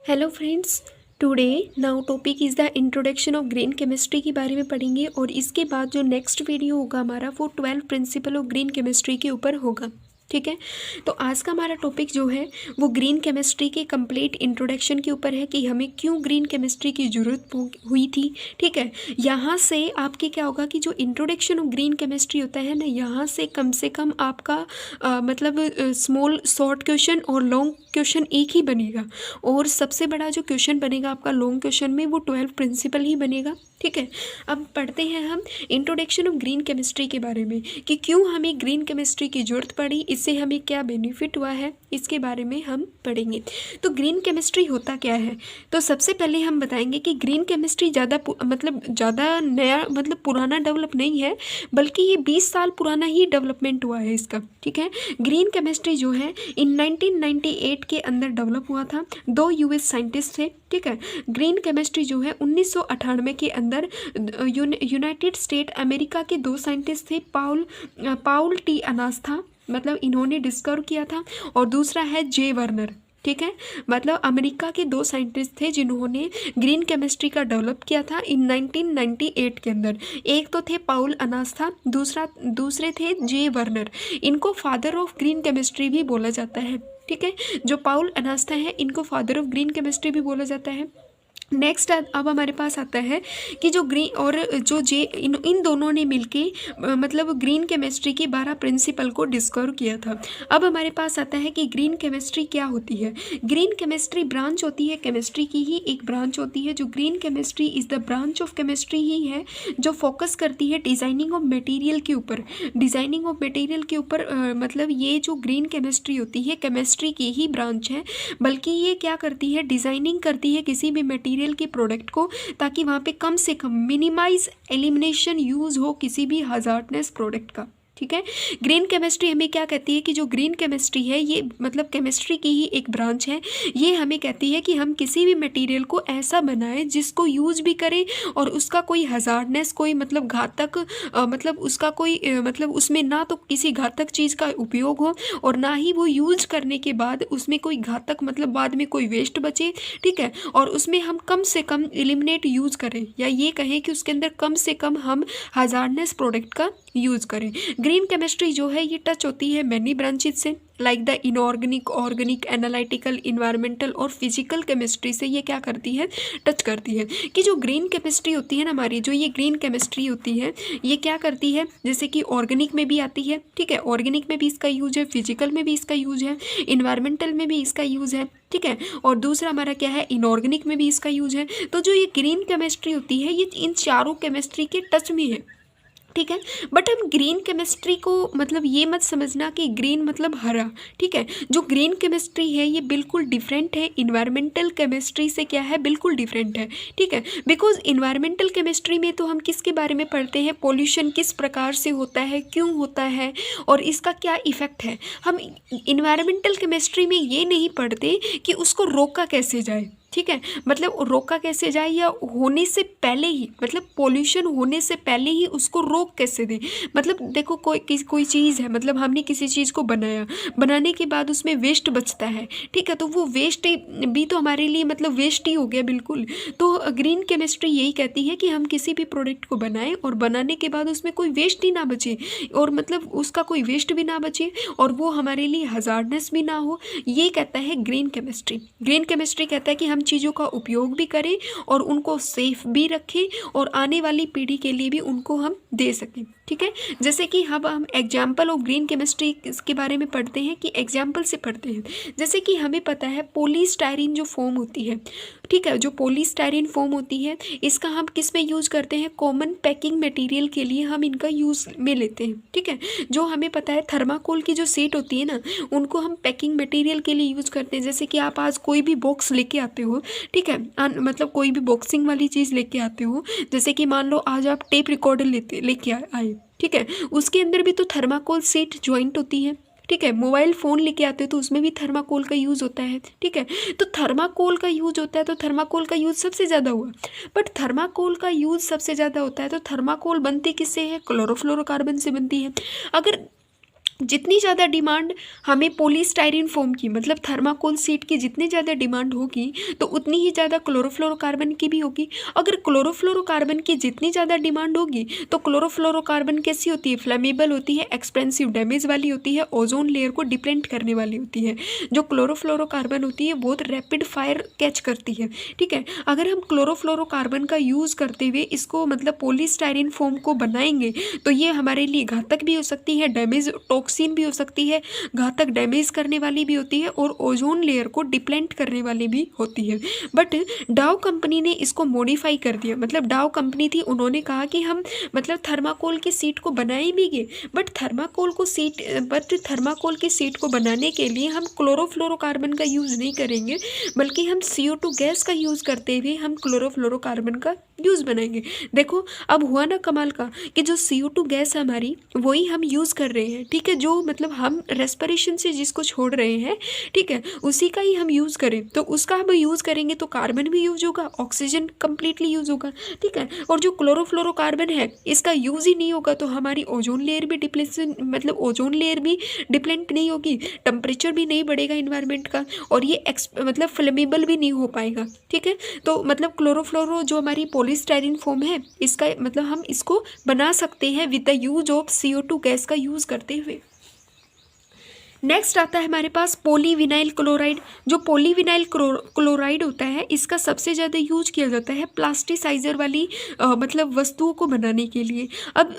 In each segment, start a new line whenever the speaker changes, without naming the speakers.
Hello friends. Today now topic is the introduction of green chemistry के बारे में पढ़ेंगे और इसके बाद जो नेक्स्ट वीडियो होगा हमारा वो 12 प्रिंसिपल ऑफ ग्रीन केमिस्ट्री के ऊपर होगा। ठीक है, तो आज का हमारा टॉपिक जो है वो ग्रीन केमिस्ट्री के कंप्लीट इंट्रोडक्शन के ऊपर है कि हमें क्यों ग्रीन केमिस्ट्री की ज़रूरत हुई थी। ठीक है, यहाँ से आपके क्या होगा कि जो इंट्रोडक्शन ऑफ ग्रीन केमिस्ट्री होता है ना, यहाँ से कम आपका मतलब स्मॉल शॉर्ट क्वेश्चन और लॉन्ग क्वेश्चन एक ही बनेगा और सबसे बड़ा जो क्वेश्चन बनेगा आपका लॉन्ग क्वेश्चन में वो 12 प्रिंसिपल ही बनेगा। ठीक है, अब पढ़ते हैं हम इंट्रोडक्शन ऑफ ग्रीन केमिस्ट्री के बारे में कि क्यों हमें ग्रीन केमिस्ट्री की ज़रूरत पड़ी, इससे हमें क्या बेनिफिट हुआ है, इसके बारे में हम पढ़ेंगे। तो ग्रीन केमिस्ट्री होता क्या है, तो सबसे पहले हम बताएंगे कि ग्रीन केमिस्ट्री ज़्यादा नया पुराना डेवलप नहीं है, बल्कि ये 20 साल पुराना ही डेवलपमेंट हुआ है इसका। ठीक है, ग्रीन केमिस्ट्री जो है इन 1998 के अंदर डेवलप हुआ था। 2 यूएस साइंटिस्ट थे। ठीक है, ग्रीन केमिस्ट्री जो है 1998 के अंदर यूनाइटेड स्टेट अमेरिका के 2 साइंटिस्ट थे। पाउल टी अनास्था इन्होंने डिस्कवर किया था और दूसरा है जे वर्नर। ठीक है, अमेरिका के 2 साइंटिस्ट थे जिन्होंने ग्रीन केमिस्ट्री का डेवलप किया था इन 1998 के अंदर। एक तो थे पाउल अनास्था, दूसरे थे जे वर्नर। इनको फादर ऑफ ग्रीन केमिस्ट्री भी बोला जाता है। ठीक है, जो पाउल अनास्था है इनको फादर ऑफ ग्रीन केमिस्ट्री भी बोला जाता है। नेक्स्ट अब हमारे पास आता है कि जो ग्रीन और जो जे इन दोनों ने मिलके ग्रीन केमिस्ट्री की 12 प्रिंसिपल को डिस्कवर किया था। अब हमारे पास आता है कि ग्रीन केमिस्ट्री क्या होती है। ग्रीन केमिस्ट्री ब्रांच होती है, केमिस्ट्री की ही एक ब्रांच होती है। जो green chemistry is the branch of chemistry ही है जो फोकस करती है डिज़ाइनिंग ऑफ मटेरियल के ऊपर। डिज़ाइनिंग ऑफ मटेरियल के ऊपर ये जो ग्रीन केमिस्ट्री होती है केमिस्ट्री की ही ब्रांच है, बल्कि ये क्या करती है, डिज़ाइनिंग करती है किसी भी मटेरियल के प्रोडक्ट को, ताकि वहाँ पे कम से कम मिनिमाइज एलिमिनेशन यूज़ हो किसी भी हजार्डनेस प्रोडक्ट का। ठीक है, ग्रीन केमिस्ट्री हमें क्या कहती है कि जो ग्रीन केमिस्ट्री है ये केमिस्ट्री की ही एक ब्रांच है। ये हमें कहती है कि हम किसी भी मटेरियल को ऐसा बनाएं जिसको यूज भी करें और उसका कोई हजार्डनेस, कोई घातक उसका कोई उसमें ना तो किसी घातक चीज़ का उपयोग हो और ना ही वो यूज करने के बाद उसमें कोई घातक बाद में कोई वेस्ट बचे। ठीक है, और उसमें हम कम से कम एलिमिनेट यूज़ करें, या ये कहें कि उसके अंदर कम से कम हम हजार्डनेस प्रोडक्ट का यूज़ करें। ग्रीन केमिस्ट्री जो है ये टच होती है मैनी ब्रांचेज से, like the inorganic, organic, analytical, environmental और फिजिकल केमिस्ट्री से ये क्या करती है, टच करती है। कि जो ग्रीन केमिस्ट्री होती है ना हमारी, जो ये ग्रीन केमिस्ट्री होती है ये क्या करती है, जैसे कि ऑर्गेनिक में भी आती है। ठीक है, ऑर्गेनिक में भी इसका यूज है, फिजिकल में भी इसका यूज है, इन्वायरमेंटल में भी इसका यूज है। ठीक है, और दूसरा हमारा क्या है, इनऑर्गेनिक में भी इसका यूज है। तो जो ये ग्रीन केमिस्ट्री होती है ये इन चारों केमिस्ट्री के टच में है। ठीक है, बट हम ग्रीन केमिस्ट्री को ये मत समझना कि ग्रीन हरा। ठीक है, जो ग्रीन केमिस्ट्री है ये बिल्कुल डिफरेंट है इन्वायरमेंटल केमिस्ट्री से, क्या है, बिल्कुल डिफरेंट है। ठीक है, बिकॉज इन्वायरमेंटल केमिस्ट्री में तो हम किसके बारे में पढ़ते हैं, पोल्यूशन किस प्रकार से होता है, क्यों होता है और इसका क्या इफ़ेक्ट है। हम इन्वायरमेंटल केमिस्ट्री में ये नहीं पढ़ते कि उसको रोका कैसे जाए। ठीक है, रोका कैसे जाए या होने से पहले ही पोल्यूशन होने से पहले ही उसको रोक कैसे दें। देखो कोई चीज़ है, हमने किसी चीज़ को बनाया, बनाने के बाद उसमें वेस्ट बचता है। ठीक है, तो वो वेस्ट भी तो हमारे लिए वेस्ट ही हो गया बिल्कुल। तो ग्रीन केमिस्ट्री यही कहती है कि हम किसी भी प्रोडक्ट को बनाएं और बनाने के बाद उसमें कोई वेस्ट ही ना बचे और उसका कोई वेस्ट भी ना बचे और वो हमारे लिए हजार्डनेस भी ना हो, ये कहता है ग्रीन केमिस्ट्री। ग्रीन केमिस्ट्री कहता है कि हम चीज़ों का उपयोग भी करें और उनको सेफ भी रखें और आने वाली पीढ़ी के लिए भी उनको हम दे सकें। ठीक है, जैसे कि हम एग्जाम्पल ऑफ ग्रीन केमिस्ट्री के बारे में पढ़ते हैं कि एग्जाम्पल से पढ़ते हैं। जैसे कि हमें पता है पॉलीस्टायरीन जो फोम होती है, ठीक है, जो पॉलीस्टायरीन फोम होती है इसका हम किस में यूज़ करते हैं, कॉमन पैकिंग मटेरियल के लिए हम इनका यूज़ में लेते हैं। ठीक है, जो हमें पता है थर्माकोल की जो सीट होती है ना, उनको हम पैकिंग मटेरियल के लिए यूज़ करते हैं। जैसे कि आप आज कोई भी बॉक्स लेके आते हो, ठीक है, कोई भी बॉक्सिंग वाली चीज़ लेके आते हो, जैसे कि मान लो आज आप टेप रिकॉर्डर लेके आए, ठीक है, उसके अंदर भी तो थर्माकोल सीट ज्वाइंट होती है। ठीक है, मोबाइल फ़ोन लेके आते हो तो उसमें भी थर्माकोल का यूज़ होता है। ठीक है, तो थर्माकोल का यूज़ होता है, तो थर्माकोल का यूज़ सबसे ज़्यादा हुआ। बट थर्माकोल का यूज़ सबसे ज़्यादा होता है तो थर्माकोल बनती किससे है, क्लोरोफ्लोरोकार्बन से बनती है। अगर जितनी ज़्यादा डिमांड हमें पॉलीस्टाइरीन फोम की मतलब थर्माकोल शीट की जितनी ज़्यादा डिमांड होगी तो उतनी ही ज़्यादा क्लोरोफ्लोरोकार्बन की भी होगी। अगर क्लोरोफ्लोरोकार्बन की जितनी ज़्यादा डिमांड होगी तो क्लोरोफ्लोरोकार्बन कैसी होती है, फ्लेमेबल होती है, एक्सपेंसिव डैमेज वाली होती है, ओजोन लेयर को डिप्लेट करने वाली होती है। जो क्लोरोफ्लोरोकार्बन होती है बहुत रैपिड फायर कैच करती है। ठीक है, अगर हम क्लोरोफ्लोरोकार्बन का यूज़ करते हुए इसको मतलब पॉलीस्टाइरीन फोम को बनाएंगे तो ये हमारे लिए घातक भी हो सकती है, डैमेज टॉक्सिन भी हो सकती है, घातक डैमेज करने वाली भी होती है और ओजोन लेयर को डिप्लेट करने वाली भी होती है। बट डाव कंपनी ने इसको मॉडिफाई कर दिया। मतलब डाव कंपनी थी, उन्होंने कहा कि हम मतलब थर्माकोल की शीट को बनाए भी गए बट थर्माकोल की शीट को बनाने के लिए हम क्लोरोफ्लोरोकार्बन का यूज़ नहीं करेंगे बल्कि हम CO2 गैस का यूज़ करते हुए हम क्लोरोफ्लोरोकार्बन का यूज़ बनाएंगे। देखो अब हुआ ना कमाल का कि जो CO2 गैस है हमारी वही हम यूज़ कर रहे हैं। ठीक है, जो मतलब हम रेस्पिरेशन से जिसको छोड़ रहे हैं, ठीक है, उसी का ही हम यूज़ करें तो उसका हम यूज़ करेंगे तो कार्बन भी यूज होगा, ऑक्सीजन कंप्लीटली यूज होगा। ठीक है, और जो क्लोरोफ्लोरोकार्बन है इसका यूज़ ही नहीं होगा तो हमारी ओजोन लेयर भी डिप्लेशन मतलब ओजोन लेयर भी डिप्लेट नहीं होगी, टेम्परेचर भी नहीं बढ़ेगा इन्वायरमेंट का और ये मतलब फ्लेमेबल भी नहीं हो पाएगा। ठीक है, तो मतलब क्लोरोफ्लोरो जो हमारी पॉलीस्टाइरीन फोम है इसका मतलब हम इसको बना सकते हैं with the use of CO2 gas का यूज़ करते हुए। नेक्स्ट आता है हमारे पास पॉलीविनाइल क्लोराइड। जो पॉलीविनाइल क्लोराइड होता है इसका सबसे ज़्यादा यूज किया जाता है प्लास्टिसाइजर वाली मतलब वस्तुओं को बनाने के लिए। अब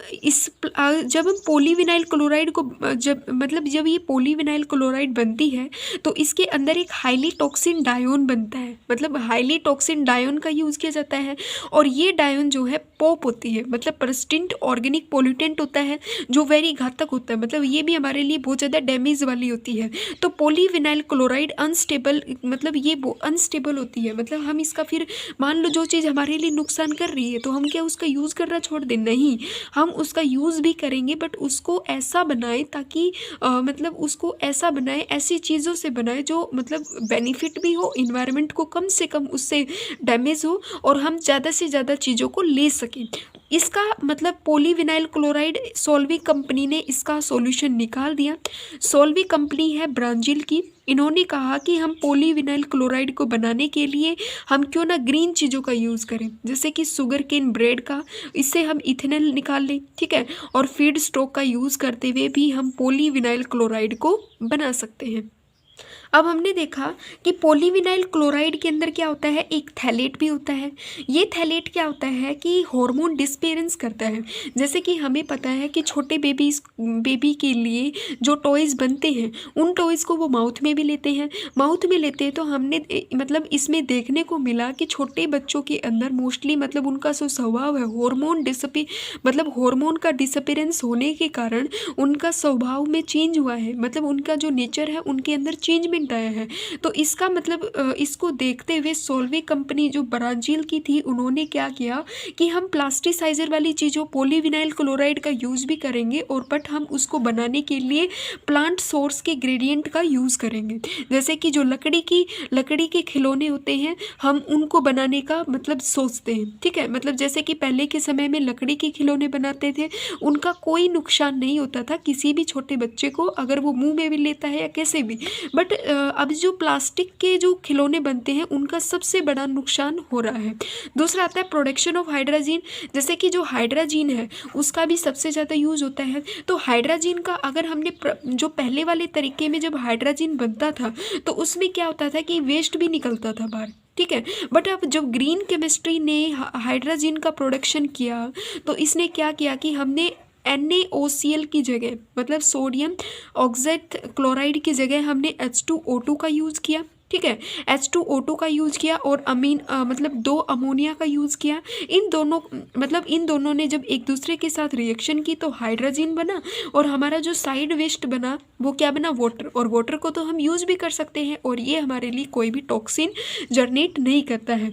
जब हम पॉलीविनाइल क्लोराइड को जब ये पॉलीविनाइल क्लोराइड बनती है तो इसके अंदर एक हाईली टॉक्सिन डायोन बनता है। मतलब हाईली टॉक्सिन डायोन का यूज़ किया जाता है और ये डायोन जो है पॉप होती है मतलब परसिस्टेंट ऑर्गेनिक पोल्यूटेंट होता है जो वेरी घातक होता है। मतलब ये भी हमारे लिए बहुत ज़्यादा डैमेज वाली होती है। तो पॉलीविनाइल क्लोराइड अनस्टेबल मतलब ये अनस्टेबल होती है। मतलब हम इसका फिर मान लो जो चीज़ हमारे लिए नुकसान कर रही है तो हम क्या उसका यूज़ करना छोड़ दें? नहीं, हम उसका यूज़ भी करेंगे बट उसको ऐसा बनाए ताकि मतलब उसको ऐसा बनाए, ऐसी चीज़ों से बनाए जो मतलब बेनिफिट भी हो, इन्वायरमेंट को कम से कम उससे डैमेज हो और हम ज़्यादा से ज़्यादा चीज़ों को ले सकें। इसका मतलब पॉलीविनाइल क्लोराइड सोल्वी कंपनी ने इसका सॉल्यूशन निकाल दिया। सोल्वी कंपनी है ब्राज़ील की। इन्होंने कहा कि हम पॉलीविनाइल क्लोराइड को बनाने के लिए हम क्यों ना ग्रीन चीज़ों का यूज़ करें, जैसे कि शुगर केन ब्रेड का, इससे हम इथेनॉल निकाल लें। ठीक है, और फीड स्टॉक का यूज़ करते हुए भी हम पॉलीविनाइल क्लोराइड को बना सकते हैं। अब हमने देखा कि पॉलीविनाइल क्लोराइड के अंदर क्या होता है, एक थैलेट भी होता है। ये थैलेट क्या होता है कि हार्मोन डिस्पेरेंस करता है। जैसे कि हमें पता है कि छोटे बेबी के लिए जो टॉयज़ बनते हैं उन टॉयज़ को वो माउथ में भी लेते हैं। माउथ में लेते हैं तो हमने मतलब इसमें देखने को मिला कि छोटे बच्चों के अंदर मोस्टली मतलब उनका जो स्वभाव है हार्मोन का डिसअपीरेंस होने के कारण उनका स्वभाव में चेंज हुआ है। मतलब उनका जो नेचर है उनके अंदर चेंजमेंट आया है। तो इसका मतलब इसको देखते हुए सोल्वे कंपनी जो ब्राज़ील की थी उन्होंने क्या किया कि हम प्लास्टिसाइजर वाली चीज़ों पॉलीविनाइल क्लोराइड का यूज़ भी करेंगे और बट हम उसको बनाने के लिए प्लांट सोर्स के ग्रेडियंट का यूज़ करेंगे। जैसे कि जो लकड़ी के खिलौने होते हैं हम उनको बनाने का मतलब सोचते हैं। ठीक है, मतलब जैसे कि पहले के समय में लकड़ी के खिलौने बनाते थे, उनका कोई नुकसान नहीं होता था किसी भी छोटे बच्चे को, अगर वो मुंह में भी लेता है या कैसे भी। बट अब जो प्लास्टिक के जो खिलौने बनते हैं उनका सबसे बड़ा नुकसान हो रहा है। दूसरा आता है प्रोडक्शन ऑफ हाइड्रोजन। जैसे कि जो हाइड्रोजन है उसका भी सबसे ज़्यादा यूज़ होता है। तो हाइड्रोजन का अगर हमने जो पहले वाले तरीके में जब हाइड्रोजन बनता था तो उसमें क्या होता था कि वेस्ट भी निकलता था बाहर। ठीक है, बट अब जब ग्रीन केमिस्ट्री ने हाइड्रोजन का प्रोडक्शन किया तो इसने क्या किया कि हमने NaOCl की जगह मतलब सोडियम ऑक्साइड क्लोराइड की जगह हमने H2O2 का यूज़ किया। ठीक है, H2O2 का यूज़ किया और मतलब 2 अमोनिया का यूज़ किया। इन दोनों ने जब एक दूसरे के साथ रिएक्शन की तो हाइड्रोजन बना और हमारा जो साइड वेस्ट बना वो क्या बना, वाटर। और वाटर को तो हम यूज़ भी कर सकते हैं और ये हमारे लिए कोई भी टॉक्सिन जनरेट नहीं करता है।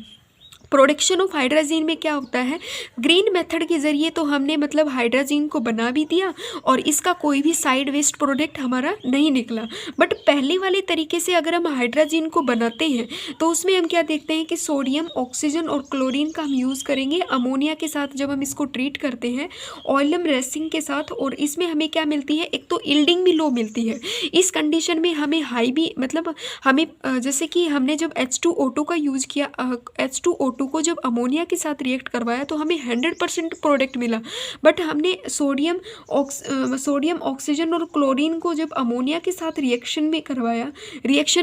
प्रोडक्शन ऑफ हाइड्राजीन में क्या होता है, ग्रीन मेथड के ज़रिए तो हमने मतलब हाइड्राजीन को बना भी दिया और इसका कोई भी साइड वेस्ट प्रोडक्ट हमारा नहीं निकला। बट पहले वाले तरीके से अगर हम हाइड्राजीन को बनाते हैं तो उसमें हम क्या देखते हैं कि सोडियम, ऑक्सीजन और क्लोरीन का हम यूज़ करेंगे अमोनिया के साथ जब हम इसको ट्रीट करते हैं, ऑयलम रेसिंग के साथ, और इसमें हमें क्या मिलती है, एक तो यील्डिंग भी लो मिलती है। इस कंडीशन में हमें हाई भी मतलब हमें जैसे कि हमने जब H2O2 का यूज़ किया, H2O2 को जब अमोनिया के साथ रिएक्ट करवाया तो हमें 100% प्रोडक्ट मिला। बट हमने सोडियम, ऑक्सीजन और क्लोरीन को जब अमोनिया के साथ रिएक्शन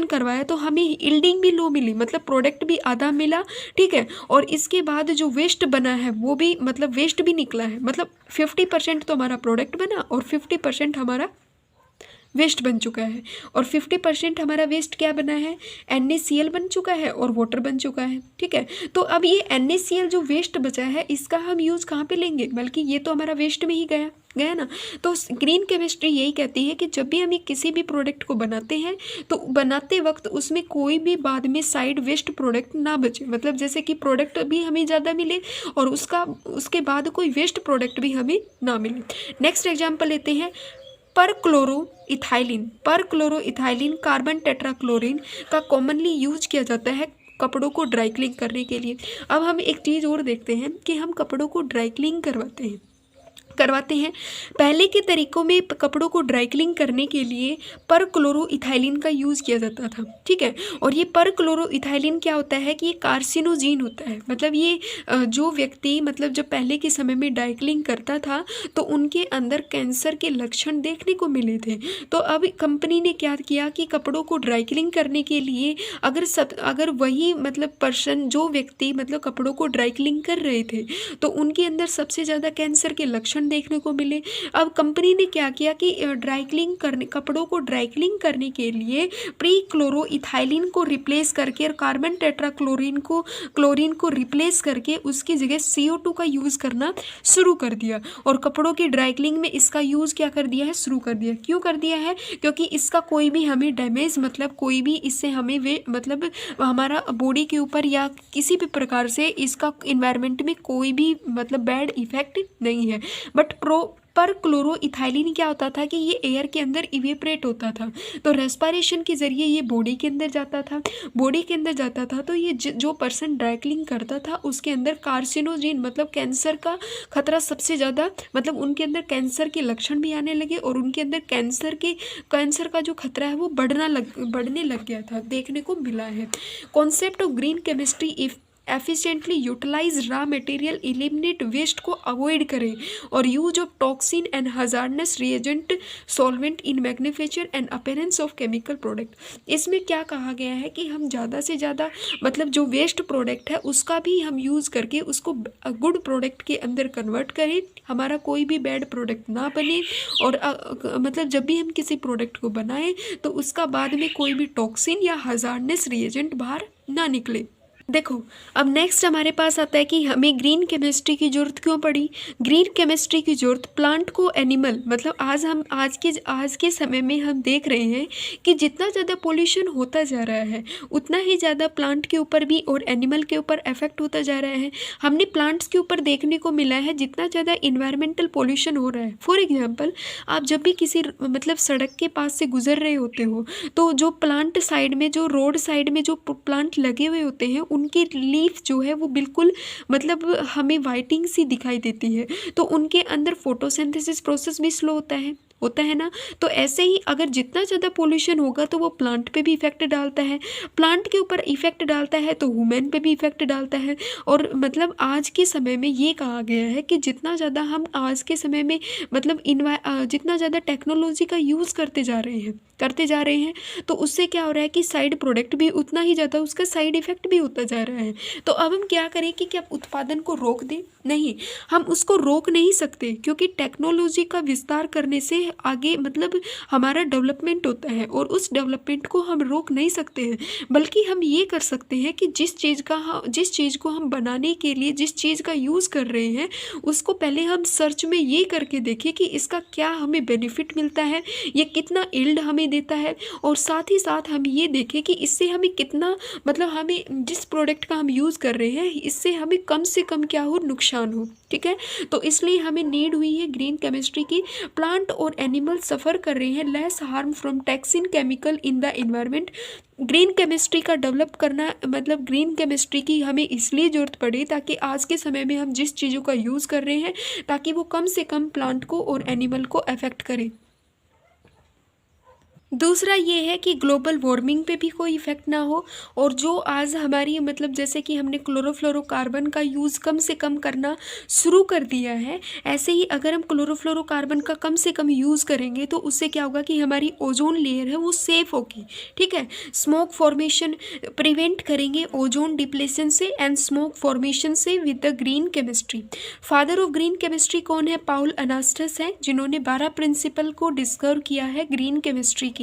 करवाया तो हमें यील्डिंग भी लो मिली, मतलब प्रोडक्ट भी आधा मिला, ठीक है। और इसके बाद जो वेस्ट बना है वो भी मतलब वेस्ट भी निकला है, मतलब 50% तो हमारा प्रोडक्ट बना और 50% हमारा वेस्ट बन चुका है। और 50% हमारा वेस्ट क्या बना है, NaCl बन चुका है और वाटर बन चुका है, ठीक है। तो अब ये NaCl जो वेस्ट बचा है इसका हम यूज़ कहाँ पे लेंगे, बल्कि ये तो हमारा वेस्ट में ही गया ना। तो ग्रीन केमिस्ट्री यही कहती है कि जब भी हम किसी भी प्रोडक्ट को बनाते हैं तो बनाते वक्त उसमें कोई भी बाद में साइड वेस्ट प्रोडक्ट ना बचे, मतलब जैसे कि प्रोडक्ट भी हमें ज़्यादा मिले और उसके बाद कोई वेस्ट प्रोडक्ट भी हमें ना मिले। नेक्स्ट एग्जाम्पल लेते हैं, परक्लोरोइथाइलिन कार्बन टेट्राक्लोरीन का कॉमनली यूज किया जाता है कपड़ों को ड्राई क्लीन करने के लिए। अब हम एक चीज़ और देखते हैं कि हम कपड़ों को ड्राई क्लीन करवाते हैं। पहले के तरीकों में कपड़ों को ड्राई क्लीन करने के लिए परक्लोरोइथाइलिन का यूज़ किया जाता था, ठीक है। और ये परक्लोरोइथाइलिन क्या होता है कि ये कार्सिनोजीन होता है, मतलब ये जो व्यक्ति मतलब जब पहले के समय में ड्राई क्लीन करता था तो उनके अंदर कैंसर के लक्षण देखने को मिले थे। तो अब कंपनी ने क्या किया कि कपड़ों को ड्राई क्लीन करने के लिए अगर वही मतलब पर्सन जो व्यक्ति मतलब कपड़ों को ड्राई क्लीन कर रहे थे तो उनके अंदर सबसे ज़्यादा कैंसर के लक्षण देखने को मिले। अब कंपनी ने क्या किया कि कपड़ों को ड्राई क्लीन करने के लिए क्लोरोइथाइलिन को रिप्लेस करके और कार्बन टेट्राक्लोरीन को रिप्लेस करके उसकी जगह CO2 का यूज़ करना शुरू कर दिया। और कपड़ों की ड्राई क्लीन में इसका यूज़ क्या कर दिया है, शुरू कर दिया। क्यों कर दिया है, क्योंकि इसका कोई भी हमें डैमेज मतलब कोई भी इससे हमें मतलब हमारा बॉडी के ऊपर या किसी भी प्रकार से इसका इन्वायरमेंट में कोई भी मतलब बैड इफेक्ट नहीं है। बट परक्लोरोइथाइलिन क्या होता था कि ये एयर के अंदर इवेपरेट होता था, तो रेस्पिरेशन के ज़रिए ये बॉडी के अंदर जाता था। तो ये जो पर्सन ड्राई क्लीन करता था उसके अंदर कार्सिनोजेन मतलब कैंसर का खतरा सबसे ज़्यादा, मतलब उनके अंदर कैंसर के लक्षण भी आने लगे और उनके अंदर कैंसर का जो खतरा है वो बढ़ने लग गया था, देखने को मिला है। Concept of green chemistry efficiently utilise raw material, eliminate waste को अवॉइड करें और use of toxin and hazardous reagent solvent in magnification and appearance of chemical product. इसमें क्या कहा गया है कि हम ज़्यादा से ज़्यादा मतलब जो वेस्ट प्रोडक्ट है उसका भी हम यूज़ करके उसको गुड प्रोडक्ट के अंदर कन्वर्ट करें, हमारा कोई भी बैड प्रोडक्ट ना बने। और मतलब जब भी हम किसी प्रोडक्ट को बनाएं तो उसका बाद में कोई भी टॉक्सिन या हजार्डनेस रिएजेंट बाहर ना निकले। देखो अब नेक्स्ट हमारे पास आता है कि हमें ग्रीन केमिस्ट्री की ज़रूरत क्यों पड़ी। ग्रीन केमिस्ट्री की ज़रूरत प्लांट को एनिमल मतलब आज के समय में हम देख रहे हैं कि जितना ज़्यादा पोल्यूशन होता जा रहा है उतना ही ज़्यादा प्लांट के ऊपर भी और एनिमल के ऊपर इफेक्ट होता जा रहा है। हमने प्लांट्स के ऊपर देखने को मिला है जितना ज़्यादा इन्वायरमेंटल पोल्यूशन हो रहा है। फॉर एग्जाम्पल आप जब भी किसी मतलब सड़क के पास से गुजर रहे होते हो तो जो प्लांट साइड में जो रोड साइड में जो प्लांट लगे हुए होते हैं उनकी लीफ जो है वो बिल्कुल मतलब हमें वाइटिंग सी दिखाई देती है, तो उनके अंदर फोटोसिंथेसिस प्रोसेस भी स्लो होता है ना। तो ऐसे ही अगर जितना ज़्यादा पोल्यूशन होगा तो वो प्लांट पे भी इफेक्ट डालता है, प्लांट के ऊपर इफेक्ट डालता है तो ह्यूमन पे भी इफेक्ट डालता है। और मतलब आज के समय में ये कहा गया है कि जितना ज़्यादा हम आज के समय में मतलब जितना ज़्यादा टेक्नोलॉजी का यूज़ करते जा रहे हैं तो उससे क्या हो रहा है कि साइड प्रोडक्ट भी उतना ही ज़्यादा उसका साइड इफेक्ट भी होता जा रहा है। तो अब हम क्या करें कि क्या उत्पादन को रोक दें? नहीं, हम उसको रोक नहीं सकते क्योंकि टेक्नोलॉजी का विस्तार करने से आगे मतलब हमारा डेवलपमेंट होता है और उस डेवलपमेंट को हम रोक नहीं सकते हैं, बल्कि हम ये कर सकते हैं कि जिस चीज़ को हम बनाने के लिए जिस चीज़ का यूज़ कर रहे हैं उसको पहले हम सर्च में ये करके देखें कि इसका क्या हमें बेनिफिट मिलता है, ये कितना यील्ड हमें देता है, और साथ ही साथ हम ये देखें कि इससे हमें कितना मतलब हमें जिस प्रोडक्ट का हम यूज़ कर रहे हैं इससे हमें कम से कम क्या हो, नुकसान हो। ठीक है, तो इसलिए हमें नीड हुई है ग्रीन केमिस्ट्री की। प्लांट और एनिमल सफ़र कर रहे हैं less harm from toxin chemical in the environment. Green chemistry का डेवलप करना मतलब ग्रीन केमिस्ट्री की हमें इसलिए ज़रूरत पड़ी ताकि आज के समय में हम जिस चीज़ों का यूज़ कर रहे हैं ताकि वो कम से कम प्लांट को और एनिमल को अफेक्ट करे। दूसरा ये है कि ग्लोबल वार्मिंग पे भी कोई इफ़ेक्ट ना हो, और जो आज हमारी मतलब जैसे कि हमने क्लोरोफ्लोरोकार्बन का यूज़ कम से कम करना शुरू कर दिया है, ऐसे ही अगर हम क्लोरोफ्लोरोकार्बन का कम से कम यूज़ करेंगे तो उससे क्या होगा कि हमारी ओजोन लेयर है वो सेफ़ होगी। ठीक है, स्मोक फॉर्मेशन प्रिवेंट करेंगे ओजोन डिप्लेशन से एंड स्मोक फॉर्मेशन से with the green chemistry. Father of green chemistry कौन है? पाउल अनास्टस है, जिन्होंने 12 प्रिंसिपल को डिस्कवर किया है ग्रीन केमिस्ट्री की।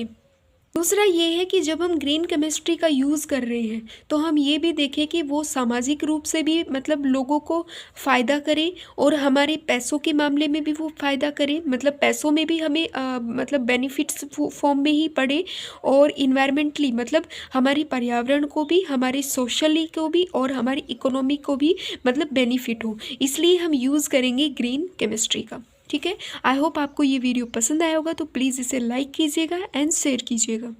दूसरा ये है कि जब हम ग्रीन केमिस्ट्री का यूज़ कर रहे हैं तो हम ये भी देखें कि वो सामाजिक रूप से भी मतलब लोगों को फ़ायदा करे और हमारे पैसों के मामले में भी वो फ़ायदा करे, मतलब पैसों में भी हमें मतलब बेनिफिट्स फॉर्म में ही पड़े, और इन्वायरमेंटली मतलब हमारी पर्यावरण को भी, हमारे सोशली को भी और हमारी इकोनॉमी को भी मतलब बेनिफिट हो, इसलिए हम यूज़ करेंगे ग्रीन केमिस्ट्री का। ठीक है, आई होप आपको ये वीडियो पसंद आया होगा, तो प्लीज़ इसे लाइक कीजिएगा एंड शेयर कीजिएगा।